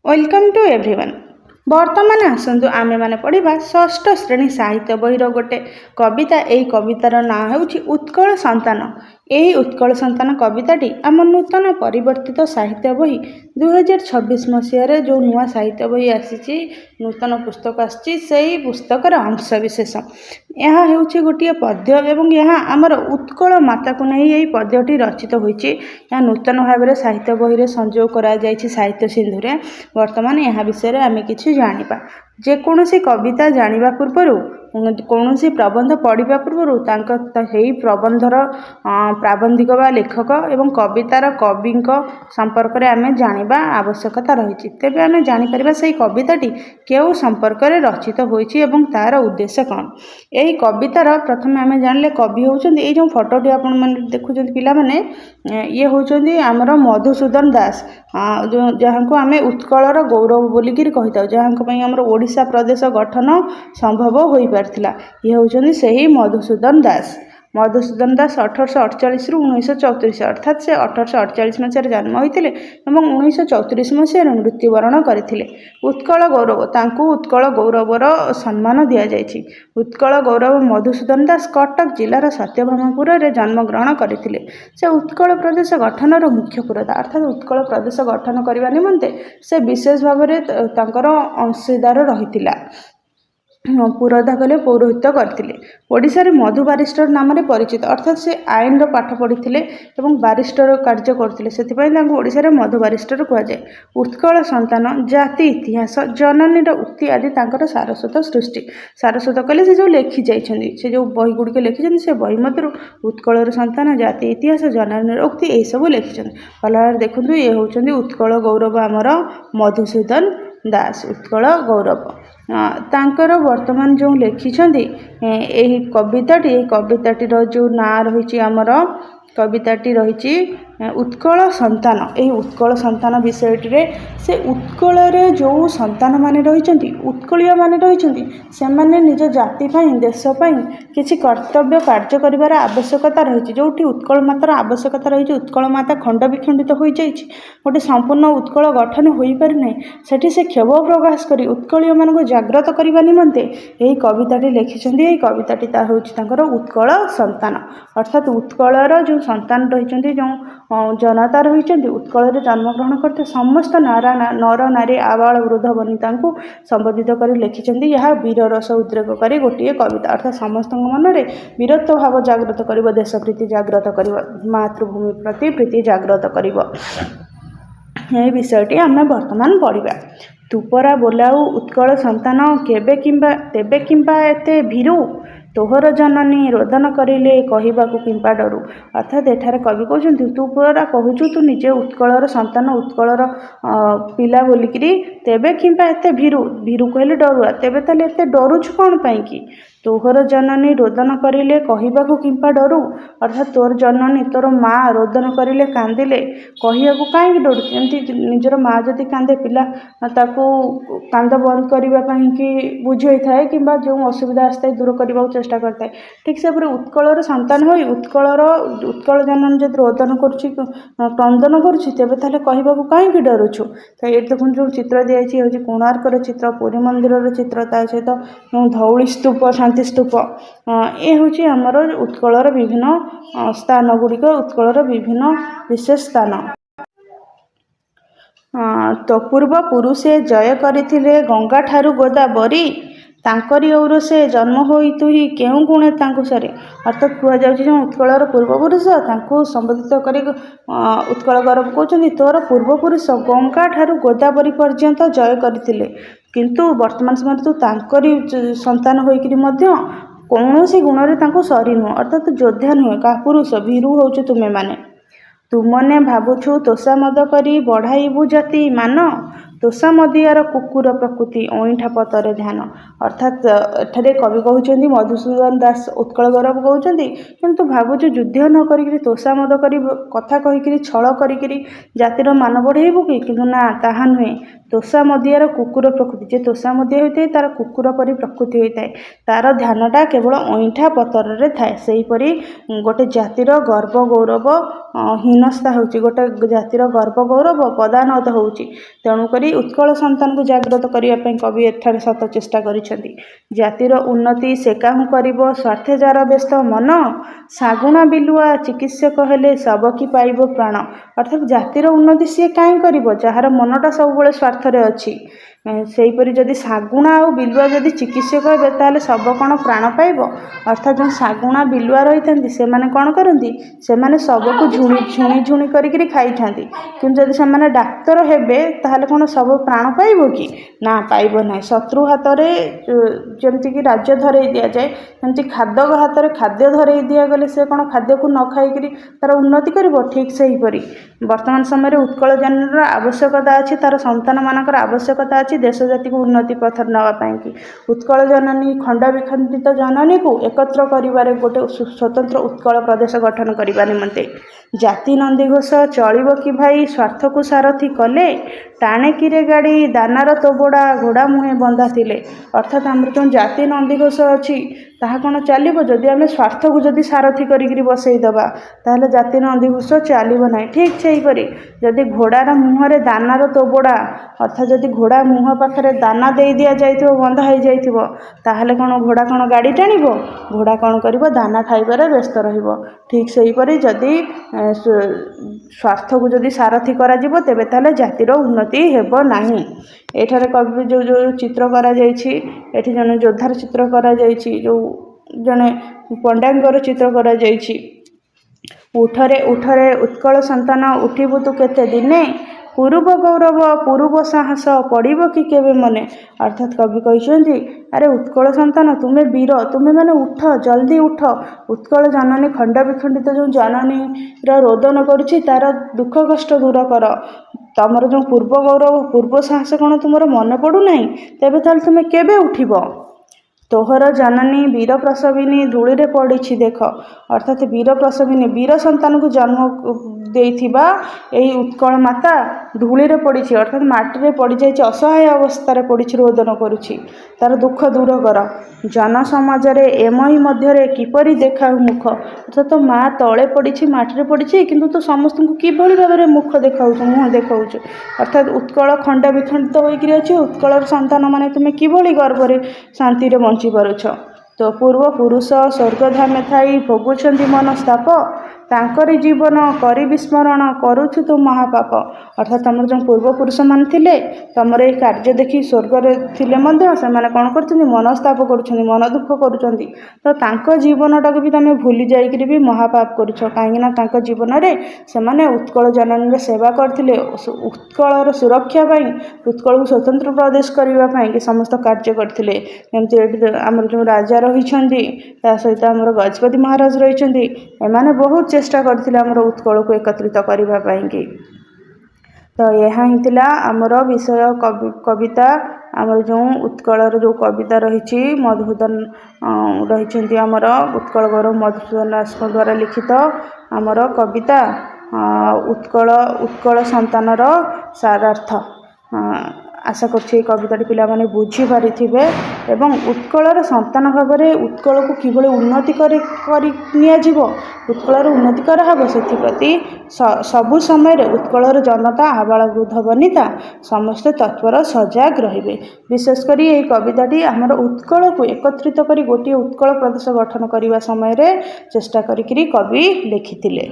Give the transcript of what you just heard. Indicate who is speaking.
Speaker 1: Welcome to everyone. बर्तमान आसतु आमे माने पढ़ा षष्ठ श्रेणी साहित्य बहीर गोटे कविता। यही कवितार ना होउछि उत्कल संतान। यही उत्कल संतान कविताटी आम नूतन परिवर्तित साहित्य बही 2026 मसीह जो नुआ साहित्य बही आसी नूतन पुस्तक आसी पुस्तकर अंश विशेष। यह होउछि गोटे पद्य एवं यह आमर उत्कल माता को नहीं यही पद्यटी रचित होइछि। यह नूतन भाव साहित्य बही संयोग करा जाइछि साहित्य सिंधु रे। वर्तमान यह विषय रे आमे किछि जानिबा। जेकोसी कविता जानिबा पूर्वरु कौनसी प्रबंध पढ़ा पूर्व प्रबंधर प्राबंधिक बा लेखक एवं कवितार कवि संपर्क में आम जाना आवश्यकता रही। तेबे आम जापर से कविताटी केउ संपर्क में रचित होइछि एवं तार उद्देश्य कौन। यही कवितार प्रथम आम जानिले कवि होउछन्ति ए जो फोटोटी आपण माने देखुछन्ति पिला माने ये होउछन्ति आमर मधुसूदन दास, जहाँ को आम उत्कलर गौरव बोलिकी कही जहाँ आमर ओडिशा प्रदेश गठन संभव हो पारथिला। ये होउछन्ति सेही मधुसूदन दास। मधुसूदन दास 1848 रु 1934 अर्थात से 1848 मसीह जन्म होते 1934 मसीह मृत्युवरण करते। उत्कल गौरव तांकु उत्कल गौरवर सम्मान दि जाइछि। उत्कल गौरव मधुसूदन दास कटक जिलार सत्यभामापुर में जन्मग्रहण करते। से उत्कल प्रदेश गठनर मुख्य पुरोधा अर्थात उत्कल प्रदेश गठन करने निमंते से विशेष भाव में अंशीदार रही पुरोधा कले पौरोहित करते। ओडिशा रे मधु बारिस्टर नाम परिचित अर्थात से आईन पाठ पढ़ी और बारिस्टर कार्य करते से ओडिशा रे मधु बारिस्टर कहुए। उत्कल संतान जाति इतिहास जननीर उक्ति आदि तांकर सारस्वत सृष्टि। सारस्वत कले से जो लिखि जाइछन्ति से जो बही गुड़िक लिखिछन्ति से बही मध्य उत्कलर संतान जाति इतिहास जननीर उक्ति यही सब लिखिछन्ति। भल देखु ये होउछन्ति उत्कल गौरव आमर मधुसूदन दास। उत्कल गौरव तांकर वर्तमान जो लिखिछन्ति यही कविताटीर जो ना रही आमर कविताटी रही उत्कल संतान। यही उत्कल संतान विषयटी से उत्कल जो संतान माने रही उत्कलीय माने रही से माने निज जाति देश किसी कर्तव्य कार्य करिवार आवश्यकता रही। जो उत्कल मातार आवश्यकता रही उत्कल माता खंड विखंडित हो गोटे संपूर्ण उत्कल गठन हो पारिना सेठी से क्षोभ प्रकाश करी उत्कलीय मान जाग्रत करने निमंते यही कविताटी लिखिछन्ति। यही कविताटी तांकर उत्कल संतान अर्थात उत्कलर जो संतान रही जो जनता रही उत्कल जन्मग्रहण करते समस्त नर नारी आबाल वृद्ध वनिता को संबोधित कर लिखिछन्ति। यह वीर रस उद्रेक करी गोटे कविता अर्थात समस्त मन में वीरत्व भाव जाग्रत कर देश प्रीति जाग्रत कर मातृभूमि प्रति प्रीति जाग्रत कर यह विषयटी आम वर्तमान पढ़ा। तुपरा बोलाऊ उत्कल संतान केबे किंबा तेबे किंबा एते भीरु तोहर जननी रोदन करिले कहबाकू किंपा डरू। अर्थात एठारे कवि कहते तू पूरा कहूचु तू निजे उत्कलर संतान उत्कलर पिला बोलिकी तेबे किंपा एते भीरु भीरु कहले डरुआ तेबे ताले एते डरुछु कौन पाई कि तोहर जननी रोदन करिले कहबाकू किंपा डरू। अर्थात तोर जननी तोर माँ रोदन करिले कांदिले कहबाकू कहीं डरू। एमती निजर माँ जदि कांदे पिला ताकू कांद बंद करने कि बुझे थाए कि जो असुविधा आसता दूर करने चेष्टा करता है। ठीक से उत्कलर संतान हो उत्कल जननी जब रोदन क्रंदन करें कहबाकू कहीं डरुछु। तो ये देखो जो चित्र दिखाई हूँ कोणार्कर चित्र पुरी मंदिर चित्र ता सहित धौली स्तूप शांति स्तूप ये हूँ आमर उत्कलर विभिन्न स्थान गुड़िक उत्कलर विभिन्न विशेष स्थान। तो पूर्व पुरुषे जय करथिले गंगा ठारू गोदावरी तांकरी और से जन्म होई तुही केउ गुणे तांकु सरे। अर्थात कहुँ उत्कलर पूर्वपुरुष तांकु संबोधित कर उत्कल गौरव कहते तोर पूर्वपुरुष गंगा ठारू गोदावरी पर्यंत जय करथिले किंतु वर्तमान समय तू तांकरी संतान होइकरी मध्य कौनसी गुण तांकु सरी नुह अर्थात योद्धा नुहे का पुरुष भीरु होचु तुमे माने। तुमने भावुछु तोषा मद करी बढ़ाइबु जाति मान तोषा मदियार कुकुर प्रकृति अईठा पतरे ध्यान। अर्थात एठारे कवि कहउछन्ति मधुसूदन दास उत्कल गौरव कहउछन्ति किंतु भाबुछु युद्ध न करिकरी तोषामद करी कथा कहिकरी छल करिकरी जातिर मान बढ़ेबु कि किंतु ना ताहा नुहे तोषामदियार कुकुर प्रकृति जे तोषामदिया होइते तार कुकुर परी प्रकृति होइते तार ध्यानटा केवल अईठा पतर रे थाए सेहीपरि गोटे जातिर गर्व गौरव हीनस्ता होउची गोटे जातिर गर्व गौरव पदानत होउची तेणुकरी उत्कल संतान को जागृत करने कवि एठारे सत चेष्टा करिसेंति जातिर उन्नति से काहू करिबो स्वार्थे जार व्यस्त मन सागुणा बिलुआ चिकित्सक हेले सबकी पाइबो प्राण अर्थात जातिर उन्नति सी कहीं करिबो जार मनटा सब स्वार्थ रे अछि सेहीपरि जदि सागुणा और बिलुआ जदि चिकित्सक हे ताले सब कौन प्राण पाइब अर्थात जो सागुणा बिलुआ रही था से माने कौन करती से माने सबको झुणी झुणी झुणी करी खाई था कि जदि से डाक्तर हेबे ताहले कौन सब प्राण पाइब कि ना पाइब ना शत्रु हाथ में जमती कि राज्य धरई दि जाए सेमती खाद्य हाथ में खाद्य धरई दिगले से कौन खाद्य को न खाई तार उन्नति कर ठीक से हीपरि वर्तमान समय उत्कल जनर आवश्यकता अच्छी तार संतान मानकर आवश्यकता अच्छी देश जाति को उन्नति पथ नापी उत्कल जननी खंड विखंडित जननी को एकत्र कर गोटे स्वतंत्र उत्कल प्रदेश गठन करने निमंते जाति नंदीघोष चलिब कि भाई स्वार्थ को सारथी कले टाणे किरे गाड़ी दानार तोबड़ा घोड़ा मुहे बंधा थिले अर्थात आमर जो जाति नंदीघोष अच्छी ताहा कौन चलो जदि आम स्वार्थ को जदि सारथी करी बसईदबा ताहले जाति नंदीघोष चलो ना ठीक से हीपरि जदि घोड़ार मुहर दानार तोबड़ा अर्थात जदि घोड़ा मुह पाखे दाना दे दि जाइथिबो बंधा हो जाइथिबो ताहले कौन घोड़ा कौन गाड़ी टाणिबो घोड़ा कौन करिबो दाना खाइबारे व्यस्त रहिबो ठीक से हीपरि जदि स्वार्थ को जदि सारथी करा जिवो तेबे ताहले जातिर उन्नति हेबो नाही एठारे कवि जो जो चित्र करा जाइछि एठी जने योद्धार चित्र करा जाइछि जो जने पंडांगर चित्र करा जाइछि उठरे उठरे उत्कल संतान उठिबु तु केते दिने पूर्व गौरव पूर्व साहस पड़ब कि केबे मने अर्थात कवि कहते अरे उत्कल संतान तुम्हें वीर तुम्हें माने उठ जल्दी उठ उत्कल जननी खंड विखंडित जो जननी रोदन करुछि तार दुख कष्ट दूर कर तमर जो पूर्व गौरव पूर्व साहस कौन तुम मन पड़ूना तेबे ताल तुम्हें केबे उठिब तोहर जननी वीर प्रसविनी धूली रे पड़ी देख अर्थात वीर प्रसविनी वीर संतान को जन्म देइथिबा एही उत्कल माता धूली रे पड़ी अर्थात माटी रे पड़ी जाइछि असहाय अवस्था रे पड़ी रोदन करुछि तार दुख दूर कर जन समाज रे एमही मध्य किपरि देखा मुख अर्थात तो माँ तले पड़ी माटी रे पड़ी किंतु तो समस्त को किभली भाव में मुख देखाऊ मुह देखाऊ अर्थात उत्कल खंड विखंडित होइकरी अछि उत्कलर संतान माने तुमे किभली गर्व रे शांति रे बंची पारुछ तो पूर्व पुरुष स्वर्गधामे थाई भोगुछन्ति मनस्ताप तांकरी जीवन करी विस्मरण करुछु तो महापाप अर्थात तुम जो पूर्व पुरुष मान थिले तुमर ये कार्य देखि स्वर्ग रे थिले मध्य से माने कोन करछन्ति मनस्ताप करुछन्ति मन दुख करुछन्ति तो तांको जीवनटा को भी तुम भूली जाइकरी भी महापाप करुछ काहेकि ना तांको जीवन रे से माने उत्कल जननी रे सेवा करथिले उत्कलर सुरक्षा पई उत्कल को स्वतंत्र प्रदेश करबा पई कि समस्त कार्य करथिले एमति हमर जो राजा रहिछन्ति ता सहित हमर गजपति महाराज रहिछन्ति एमाने बहुत चेष्टा करथिले हमर उत्कल को एकत्रित करबा पई कि तो यहाँ ही आमर विषय कविता आमर जो उत्कलर जो कविता रही मधुसूदन रही आमर उत्कल गौरव मधुसूदन दास द्वारा लिखित आमर कविता उत्कल उत्कल संतानर सारार्थ आशा कर कविता पिला माने बुझी पारि थिबे एवं उत्कलर संतान भाव में उत्कल को किभली उन्नति कर उत्कलर उन्नति कराहब से सबु समय उत्कलर जनता आबाल वृद्ध वनिता समस्ते तत्पर सजग रहिबे विशेषकर यही कविताटी आमर उत्कल को एकत्रित करी गोटे उत्कल प्रदेश गठन करने समय चेष्टा करी कवि लिखिथिले।